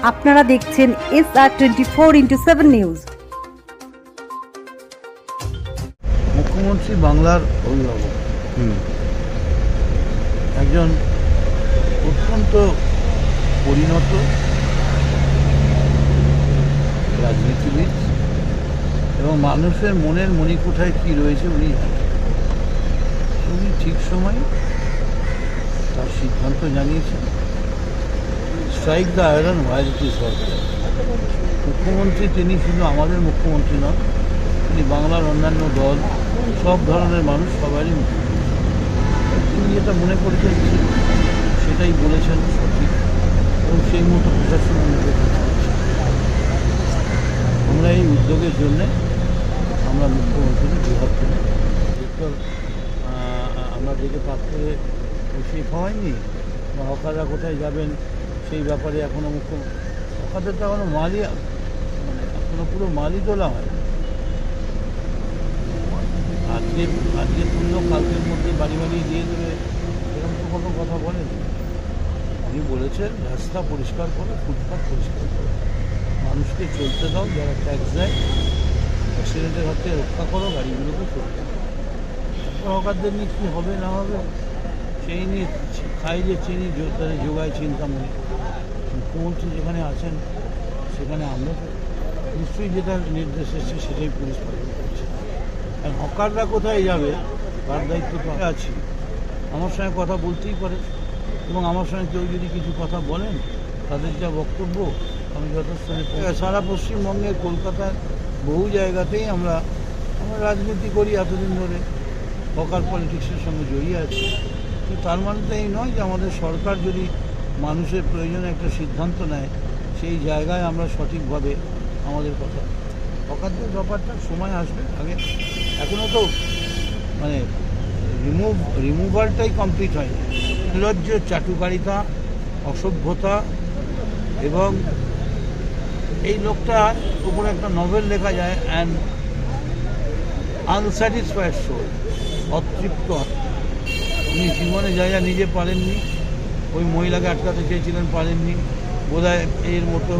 আপনারা দেখছেন SR24x7 news. মুখ্যমন্ত্রী বাংলার অভিভাবক, একজন অত্যন্ত পরিণত রাজনীতিবিদ এবং মানুষের মনের মণিকোঠায় কী রয়েছে উনি জানেন। উনি ঠিক সময় তার সিদ্ধান্ত জানিয়েছেন, strike the iron while it is hot. মুখ্যমন্ত্রী তিনি শুধু আমাদের মুখ্যমন্ত্রী নন, তিনি বাংলার অন্যান্য দল, সব ধরনের মানুষ সবারই মুখ্যমন্ত্রী। তিনি যেটা মনে করেছেন সেটাই বলেছেন সঠিক, এবং সেই মতো প্রশাসন আমরা এই উদ্যোগের জন্যে আমরা মুখ্যমন্ত্রীকে জোহার করি। আমরা দেখে পাক করে সেই খাওয়াইনি বা হকাররা কোথায় যাবেন সেই ব্যাপারে এখনও হকারদের তো এখনও মালই এখনও পুরো মালই তোলা হয়। আজকে তুললো কালকের মধ্যে বাড়ি বাড়ি দিয়ে দেবে, এরকম তো কোনো কথা বলেন। উনি বলেছেন রাস্তা পরিষ্কার করো, ফুটপাথ পরিষ্কার করো, মানুষকে চলতে দাও, যারা ট্যাক্স দেয় অ্যাক্সিডেন্টের হাত থেকে রক্ষা করো, গাড়িগুলোকে চলতে দাও। হকারদের নিয়ে কী হবে না হবে সেই নিয়ে খাই যে চিনি তাদের যোগায় চিন্তামণি। মুখ্যমন্ত্রী যেখানে আছেন সেখানে আমরা নিশ্চয়ই যেটা নির্দেশ এসছে সেটাই পুলিশ পালন করছে। আর হকাররা কোথায় যাবে তার দায়িত্ব তো আছি। আমার সঙ্গে কথা বলতেই পারে, এবং আমার সঙ্গে কেউ যদি কিছু কথা বলেন তাদের যা বক্তব্য আমি যথাস্থানে সারা পশ্চিমবঙ্গের কলকাতার বহু জায়গাতেই আমরা রাজনীতি করি এতদিন ধরে, হকার পলিটিক্সের সঙ্গে জড়িয়ে আছি। কিন্তু তার মানে তো এই নয় যে আমাদের সরকার যদি মানুষের প্রয়োজনে একটা সিদ্ধান্ত নেয় সেই জায়গায় আমরা সঠিকভাবে আমাদের কথা। হকারদের ব্যাপারটা সময় আসবে, আগে এখনও তো মানে রিমুভালটাই কমপ্লিট হয়নি। নির্লজ্জ চাটুকারিতা, অসভ্যতা, এবং এই লোকটার উপরে একটা নভেল লেখা যায়, অ্যান্ড আনস্যাটিসফাইড সোল, অতৃপ্ত। উনি জীবনে যা নিজে পারেননি, ওই মহিলাকে আটকাতে চেয়েছিলেন, পারেননি। বোধহয় এর মতো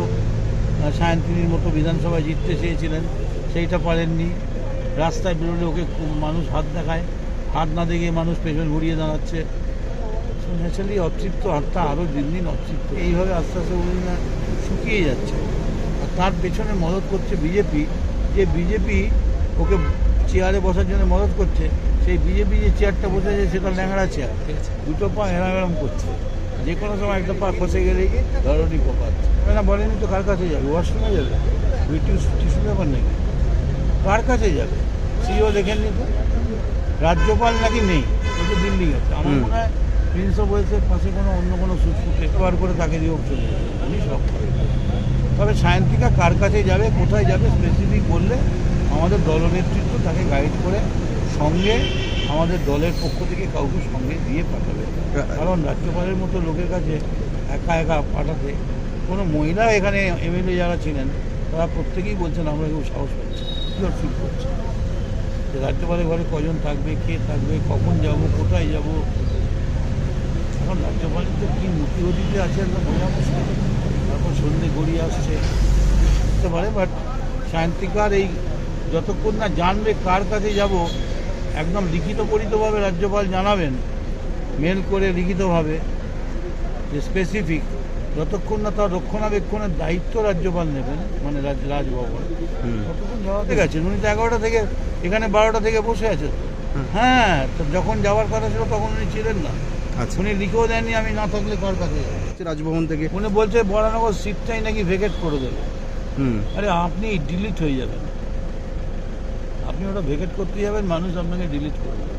সায়ন্তিনীর মতো বিধানসভায় জিততে চেয়েছিলেন, সেইটা পারেননি। রাস্তায় বেরোলে ওকে মানুষ হাত দেখায়, হাত না দেখে মানুষ পেছন ঘুরিয়ে দাঁড়াচ্ছে। ন্যাচারালি অতৃপ্ত আত্মা আরও দিন দিন অতৃপ্ত। এইভাবে আস্তে আস্তে উনি না শুকিয়ে যাচ্ছে। আর তার পেছনে মদত করছে বিজেপি, যে বিজেপি ওকে চেয়ারে বসার জন্য মদত করছে। সেই বিজেপি যে চেয়ারটা বসেছে সেটা ল্যাংড়া চেয়ার, দুটো পা এরাম করছে, যে কোনো সময় একটা পা খসে গেলেই ধরনি কোপাচ্ছে। না বলেনি তো কার কাছে যাবে, ওয়াশরুমে যাবে, টিস্যু পেপার নেই, কার কাছে যাবে? সিও দেখেননি তো, রাজ্যপাল নাকি নেই, ও তো দিল্লি গেছে। আমার মনে হয় প্রিন্স অফ ওয়েলসের পাশে অন্য কোনো সুটফুটে বার করে তাকে দিয়েও চলে যাবে, উনি সব করে। তবে সায়ন্তিকা কার কাছে যাবে, কোথায় যাবে স্পেসিফিক বললে আমাদের দলনেতৃত্ব তাকে গাইড করে সঙ্গে আমাদের দলের পক্ষ থেকে কাউকে সঙ্গে দিয়ে পাঠাবে। কারণ রাজ্যপালের মতো লোকের কাছে একা একা পাঠাতে কোনো মহিলা, এখানে এমএলএ যারা ছিলেন তারা প্রত্যেকেই বলছেন আমরা কেউ সাহস পাচ্ছি, কিওর ফিল করছে যে রাজ্যপালের ঘরে কজন থাকবে, কে থাকবে, কখন যাব, কোথায় যাব। এখন রাজ্যপালের তো কী মতিগতিতে আছে আমরা বোঝা মুশকিল। তারপর সন্ধ্যে গড়িয়ে আসছে বুঝতে পারে। বাট সায়ন্তিকার এই যতক্ষণ না জানবে কার কাছে যাব, একদম লিখিতভাবে রাজ্যপাল জানাবেন, মেল করে লিখিতভাবে যে স্পেসিফিক, যতক্ষণ না তার রক্ষণাবেক্ষণের দায়িত্ব রাজ্যপাল নেবেন, মানে রাজভবন, ততক্ষণ যাওয়াতে গেছেন। উনি তো 11টা থেকে এখানে 12টা থেকে বসে আছে। হ্যাঁ, তো যখন যাওয়ার কথা ছিল তখন উনি ছিলেন না। উনি লিখেও দেননি আমি না থাকলে কার কাছে রাজভবন থেকে। উনি বলছে বরানগর সিটটাই নাকি ভেকেট করে দেবে। আরে আপনি ডিলিট হয়ে যাবেন, আপনি ওটা ভেকেট করতে যাবেন, মানুষ আপনাকে ডিলিট করে দেবে।